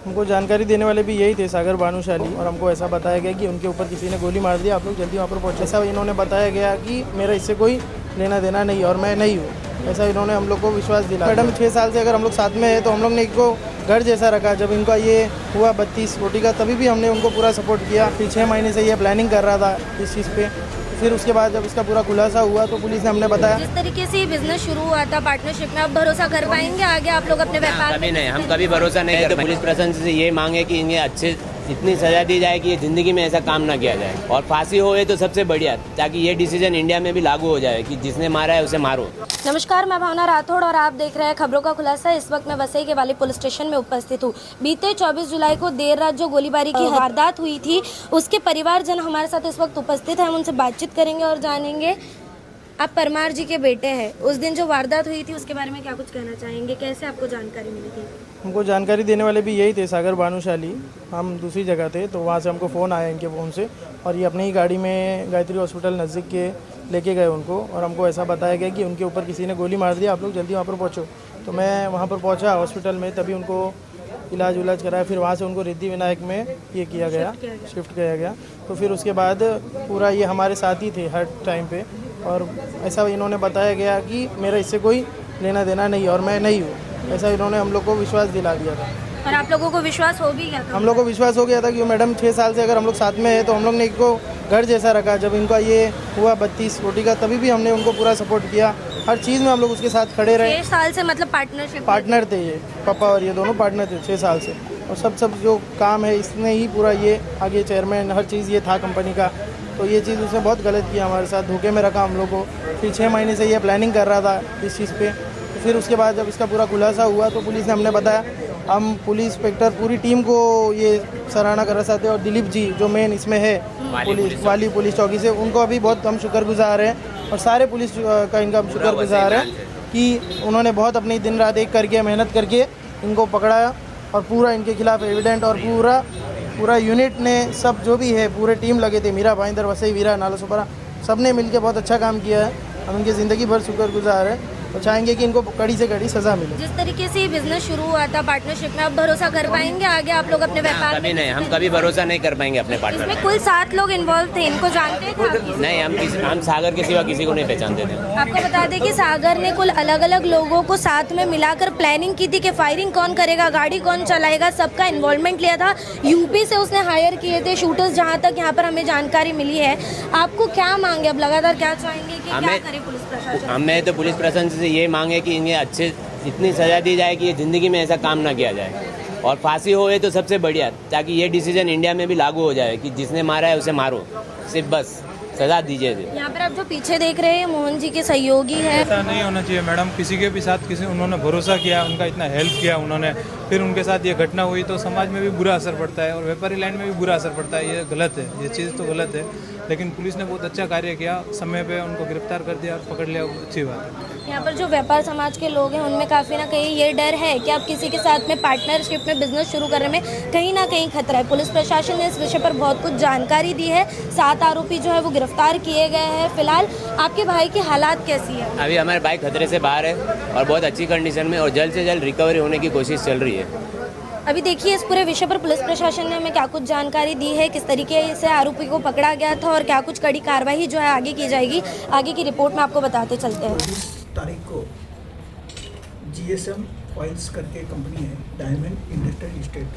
हमको जानकारी देने वाले भी यही थे, सागर भानुशाली, और हमको ऐसा बताया गया कि उनके ऊपर किसी ने गोली मार दिया, आप लोग जल्दी वहाँ पर पहुँचे। ऐसा इन्होंने बताया गया कि मेरा इससे कोई लेना देना नहीं और मैं नहीं हूँ, ऐसा इन्होंने हम लोग को विश्वास दिला। मैडम 6 साल से अगर हम लोग साथ में हैं तो हम लोग ने इनको घर जैसा रखा। जब इनका ये हुआ 32 कोटी का, तभी भी हमने उनको पूरा सपोर्ट किया। फिर 6 महीने से ये प्लानिंग कर रहा था इस चीज़ पे। फिर उसके बाद जब इसका पूरा खुलासा हुआ तो पुलिस ने हमने बताया, जिस तरीके से बिजनेस शुरू हुआ था पार्टनरशिप में, आप भरोसा कर पाएंगे आगे आप लोग अपने व्यापार कभी नहीं, हम कभी भरोसा नहीं करते। पुलिस प्रशासन से ये मांगे कि इन्हें अच्छे इतनी सजा दी जाए कि ये जिंदगी में ऐसा काम ना किया जाए, और फांसी होए तो सबसे बढ़िया, ताकि ये डिसीजन इंडिया में भी लागू हो जाए कि जिसने मारा है उसे मारो। नमस्कार, मैं भावना राठौड़ और आप देख रहे हैं खबरों का खुलासा। इस वक्त मैं वसई के वाली पुलिस स्टेशन में उपस्थित हूँ। बीते 24 जुलाई को देर रात जो गोलीबारी की वारदात हुई थी, उसके परिवारजन हमारे साथ इस वक्त उपस्थित हैं। हम उनसे बातचीत करेंगे और जानेंगे, आप परमार जी के बेटे हैं। उस दिन जो वारदात हुई थी उसके बारे में क्या कुछ कहना चाहेंगे, कैसे आपको जानकारी मिली थी? हमको जानकारी देने वाले भी यही थे, सागर भानुशाली। हम दूसरी जगह थे तो वहाँ से हमको फ़ोन आया इनके फ़ोन से, और ये अपनी ही गाड़ी में गायत्री हॉस्पिटल नज़दीक के लेके गए उनको, और हमको ऐसा बताया गया कि उनके ऊपर किसी ने गोली मार दिया, आप लोग जल्दी वहाँ पर पहुँचो। तो मैं वहाँ पर पहुँचा हॉस्पिटल में, तभी उनको इलाज कराया। फिर वहाँ से उनको रिद्धि विनायक में ये किया गया, शिफ्ट किया गया। तो फिर उसके बाद पूरा ये हमारे साथ ही थे हर टाइम पे, और ऐसा इन्होंने बताया गया कि मेरा इससे कोई लेना देना नहीं और मैं नहीं हूँ, ऐसा इन्होंने हम लोग को विश्वास दिला दिया था। और आप लोगों को विश्वास हो भी गया था? हम लोग को विश्वास हो गया था कि मैडम 6 साल से अगर हम लोग साथ में हैं तो हम लोग ने इनको घर जैसा रखा। जब इनका ये हुआ 32 कोटी का, तभी भी हमने उनको पूरा सपोर्ट किया। हर चीज़ में हम लोग उसके साथ खड़े रहे। 6 साल से मतलब पार्टनर थे ये, पापा और ये दोनों पार्टनर थे 6 साल से, और सब जो काम है इसने ही पूरा, ये आगे चेयरमैन, हर चीज़ ये था कंपनी का। तो ये चीज़ उसने बहुत गलत किया, हमारे साथ धोखे में रखा हम लोग को। फिर 6 महीने से ये प्लानिंग कर रहा था इस चीज़ पे। तो फिर उसके बाद जब इसका पूरा खुलासा हुआ तो पुलिस ने हमने बताया, हम पुलिस इंस्पेक्टर पूरी टीम को ये सराहना करना चाहते हैं, और दिलीप जी जो मेन इसमें है वाली पुलिस चौकी से, उनको अभी बहुत हम शुक्रगुजार हैं, और सारे पुलिस का इनका हम शुक्रगुजार हैं कि उन्होंने बहुत अपनी दिन रात एक करके मेहनत करके इनको पकड़ाया, और पूरा इनके खिलाफ एविडेंट, और पूरा यूनिट ने, सब जो भी है पूरे टीम लगे थे, मीरा भाईंदर, वसई वीरा, नालासोपारा, सब ने मिलकर बहुत अच्छा काम किया है। हम इनकी ज़िंदगी भर शुक्रगुजार हैं और चाहेंगे कि इनको कड़ी से कड़ी सजा मिले। जिस तरीके से बिजनेस शुरू हुआ था पार्टनरशिप में, आप भरोसा कर पाएंगे आगे आप लोग अपने व्यापार? कभी नहीं, हम कभी भरोसा नहीं कर पाएंगे अपने पार्टनर। इसमें कुल 7 लोग इन्वॉल्व थे, इनको जानते थे? नहीं, हम सागर के सिवा किसी को नहीं पहचानते थे। आपको बता दें कि सागर ने कुल अलग अलग लोगों को साथ में मिलाकर प्लानिंग की थी कि फायरिंग कौन करेगा, गाड़ी कौन चलाएगा, सबका इन्वॉल्वमेंट लिया था। यूपी से उसने हायर किए थे शूटर्स, जहाँ तक यहाँ पर हमें जानकारी मिली है। आपको क्या मांगे, अब लगातार क्या चाहेंगे कि क्या करे पुलिस प्रशासन? हमें तो पुलिस प्रशासन से ये मांगे कि इन्हें अच्छे इतनी सजा दी जाए कि ये जिंदगी में ऐसा काम ना किया जाए, और फांसी होए तो सबसे बढ़िया, ताकि ये डिसीजन इंडिया में भी लागू हो जाए कि जिसने मारा है उसे मारो, सिर्फ बस सजा दीजिए। यहाँ पर आप जो पीछे देख रहे हैं मोहन जी के सहयोगी हैं। ऐसा नहीं होना चाहिए मैडम, किसी के भी साथ उन्होंने भरोसा किया, उनका इतना हेल्प किया उन्होंने, फिर उनके साथ ये घटना हुई तो समाज में भी बुरा असर पड़ता है और व्यापारी लाइन में भी बुरा असर पड़ता है। ये गलत है, ये चीज़ तो गलत है, लेकिन पुलिस ने बहुत अच्छा कार्य किया, समय पे उनको गिरफ्तार कर दिया और पकड़ लिया, अच्छी बात है। यहाँ पर जो व्यापार समाज के लोग हैं उनमें काफ़ी ना कहीं ये डर है कि आप किसी के साथ में पार्टनरशिप में बिजनेस शुरू करने में कहीं ना कहीं खतरा है। पुलिस प्रशासन ने इस विषय पर बहुत कुछ जानकारी दी है। 7 आरोपी जो है वो गिरफ्तार किए गए हैं। फिलहाल आपके भाई की हालात कैसी है? अभी हमारे भाई खतरे से बाहर है और बहुत अच्छी कंडीशन में, और जल्द से जल्द रिकवरी होने की कोशिश चल रही है। अभी देखिए इस पूरे विषय पर पुलिस प्रशासन ने हमें क्या कुछ जानकारी दी है, किस तरीके से आरोपी को पकड़ा गया था और क्या कुछ कड़ी कार्रवाई जो है आगे की जाएगी, आगे की रिपोर्ट में आपको बताते चलते हैं। 20 तारीख को GSM ऑयल्स करके कंपनी है, डायमंड इंडस्ट्रियल इस्टेट,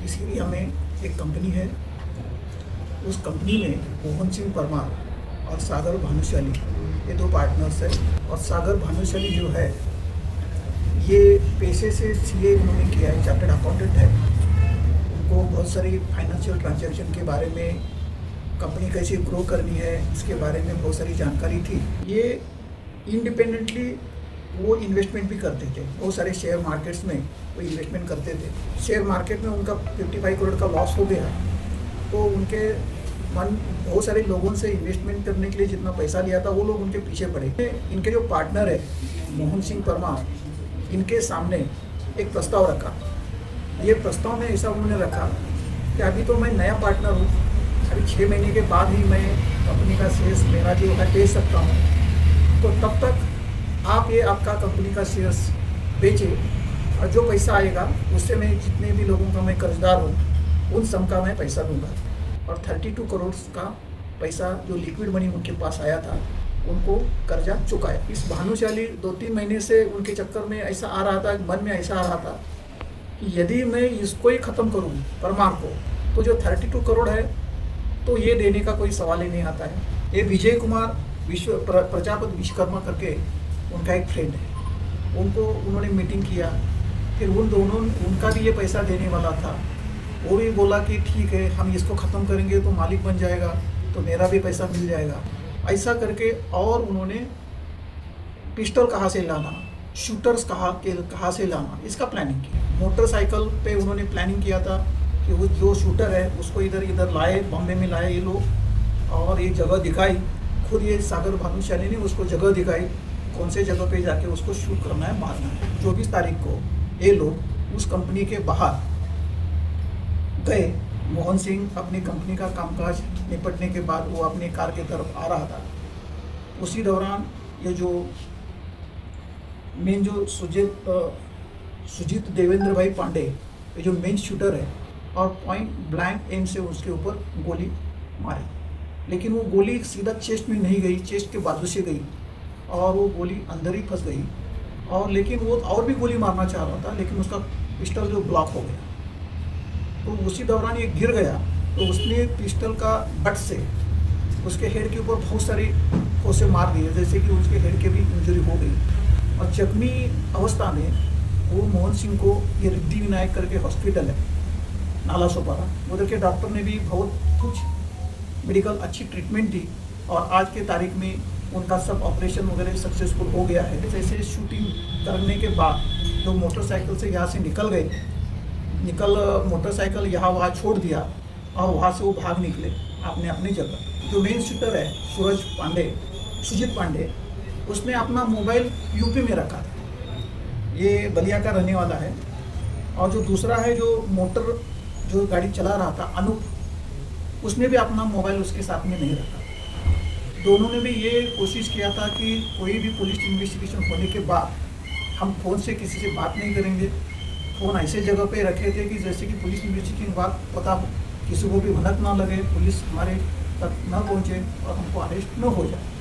इस एरिया में एक कंपनी है। उस कंपनी में मोहन सिंह परमार और सागर भानुशाली, ये 2 पार्टनर्स हैं। और सागर भानुशाली जो है ये पेशे से CA उन्होंने किया है, चार्टर्ड अकाउंटेंट है। उनको बहुत सारी फाइनेंशियल ट्रांजैक्शन के बारे में, कंपनी कैसे ग्रो करनी है इसके बारे में बहुत सारी जानकारी थी। ये इंडिपेंडेंटली वो इन्वेस्टमेंट भी करते थे, बहुत सारे शेयर मार्केट्स में वो इन्वेस्टमेंट करते थे। शेयर मार्केट में उनका 55 करोड़ का लॉस हो गया, तो उनके बहुत सारे लोगों से इन्वेस्टमेंट करने के लिए जितना पैसा लिया था वो लोग उनके पीछे पड़े। इनके जो पार्टनर है मोहन सिंह परमार, इनके सामने एक प्रस्ताव रखा। ये प्रस्ताव में ऐसा उन्होंने रखा कि अभी तो मैं नया पार्टनर हूँ, अभी 6 महीने के बाद ही मैं कंपनी का शेयर्स मेरा जो है बेच सकता हूँ, तो तब तक आप ये आपका कंपनी का शेयर्स बेचे और जो पैसा आएगा उससे मैं जितने भी लोगों का मैं कर्जदार हूँ उन सब का मैं पैसा दूंगा। और 32 करोड़ का पैसा जो लिक्विड मनी उनके पास आया था उनको कर्जा चुकाया। इस भानुशाली 2-3 महीने से उनके चक्कर में ऐसा आ रहा था, मन में ऐसा आ रहा था कि यदि मैं इसको ही ख़त्म करूँ परमार को, तो जो 32 करोड़ है तो ये देने का कोई सवाल ही नहीं आता है। ये विजय कुमार प्रजापति विश्वकर्मा करके उनका एक फ्रेंड है, उनको उन्होंने मीटिंग किया, फिर उनका भी ये पैसा देने वाला था। वो भी बोला कि ठीक है हम इसको ख़त्म करेंगे तो मालिक बन जाएगा तो मेरा भी पैसा मिल जाएगा। ऐसा करके और उन्होंने पिस्टल कहाँ से लाना, शूटर्स कहाँ से लाना, इसका प्लानिंग किया। मोटरसाइकिल पे उन्होंने प्लानिंग किया था कि वो जो शूटर है उसको इधर लाए, बॉम्बे में लाए ये लोग, और एक जगह दिखाई, खुद ये सागर भानुशाली ने उसको जगह दिखाई कौन से जगह पे जाके उसको शूट करना है, मारना है। 24 तारीख को ये लोग उस कंपनी के बाहर गए। मोहन सिंह अपनी कंपनी का कामकाज निपटने के बाद वो अपनी कार की तरफ आ रहा था। उसी दौरान ये जो मेन जो सुजीत देवेंद्र भाई पांडे, ये जो मेन शूटर है, और पॉइंट ब्लैंक एम से उसके ऊपर गोली मारी, लेकिन वो गोली सीधा चेस्ट में नहीं गई, चेस्ट के बाजू से गई और वो गोली अंदर ही फंस गई। और लेकिन वो और भी गोली मारना चाह रहा था, लेकिन उसका पिस्टल जो ब्लॉक हो गया। तो उसी दौरान ये गिर गया तो उसने पिस्टल का बट से उसके हेड के ऊपर बहुत सारी फोसे मार दिए, जैसे कि उसके हेड के भी इंजरी हो गई। और जख्मी अवस्था में वो मोहन सिंह को ये रिद्धि विनायक करके हॉस्पिटल है नाला सोपारा, उधर के डॉक्टर ने भी बहुत कुछ मेडिकल अच्छी ट्रीटमेंट दी और आज के तारीख में उनका सब ऑपरेशन वगैरह सक्सेसफुल हो गया है। जैसे शूटिंग करने के बाद जो मोटरसाइकिल से यहाँ से निकल मोटरसाइकिल यहाँ वहाँ छोड़ दिया और वहाँ से वो भाग निकले अपने जगह। जो मेन शूटर है सुजीत पांडे, उसने अपना मोबाइल यूपी में रखा था, ये बलिया का रहने वाला है। और जो दूसरा है जो गाड़ी चला रहा था अनूप, उसने भी अपना मोबाइल उसके साथ में नहीं रखा। दोनों ने भी ये कोशिश किया था कि कोई भी पुलिस इन्वेस्टिगेशन होने के बाद हम फ़ोन से किसी से बात नहीं करेंगे। फ़ोन ऐसे जगह पे रखे थे कि जैसे कि पुलिस इन्वेस्टिगेशन के बाद पता किसी को भी भनक ना लगे, पुलिस हमारे तक न पहुँचे और हमको अरेस्ट न हो जाए।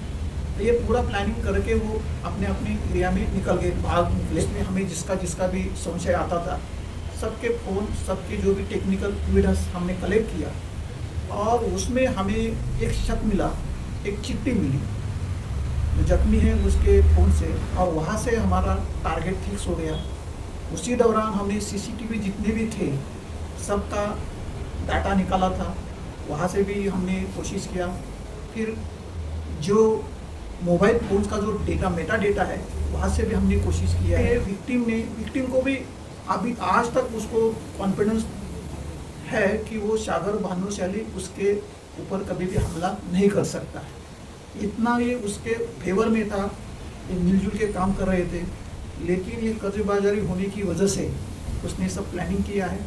तो ये पूरा प्लानिंग करके वो अपने एरिया में निकल गए, भाग निकले। इसमें हमें जिसका भी संशय आता था सबके फ़ोन, सबके जो भी टेक्निकल एविडेंस हमने कलेक्ट किया और उसमें हमें एक शक मिला, एक चिट्ठी मिली जो जख्मी है उसके फ़ोन से, और वहाँ से हमारा टारगेट फिक्स हो गया। उसी दौरान हमने सीसीटीवी जितने भी थे सबका डाटा निकाला था, वहाँ से भी हमने कोशिश किया। फिर जो मोबाइल फ़ोन्स का जो डेटा मेटा डेटा है वहाँ से भी हमने कोशिश किया है। विक्टिम को भी अभी आज तक उसको कॉन्फिडेंस है कि वो सागर भानुशाली उसके ऊपर कभी भी हमला नहीं कर सकता है। इतना ये उसके फेवर में था, ये मिलजुल के काम कर रहे थे। लेकिन ये कर्जबाजारी होने की वजह से उसने सब प्लानिंग किया है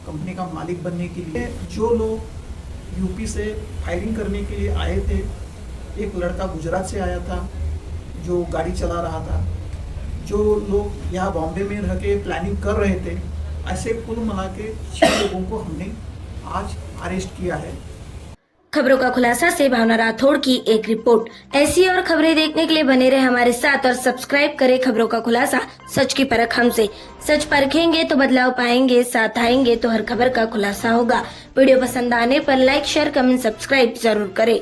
कंपनी का मालिक बनने के लिए। जो लोग यूपी से फायरिंग करने के लिए आए थे, एक लड़का गुजरात से आया था जो गाड़ी चला रहा था, जो लोग यहाँ बॉम्बे में रह के प्लानिंग कर रहे थे, ऐसे कुल मिला के 6 लोगों को हमने आज अरेस्ट किया है। खबरों का खुलासा से भावना राठौड़ की एक रिपोर्ट। ऐसी और खबरें देखने के लिए बने रहे हमारे साथ और सब्सक्राइब करें खबरों का खुलासा, सच की परख हमसे। सच परखेंगे तो बदलाव पाएंगे, साथ आएंगे तो हर खबर का खुलासा होगा। वीडियो पसंद आने पर लाइक, शेयर, कमेंट, सब्सक्राइब जरूर करें।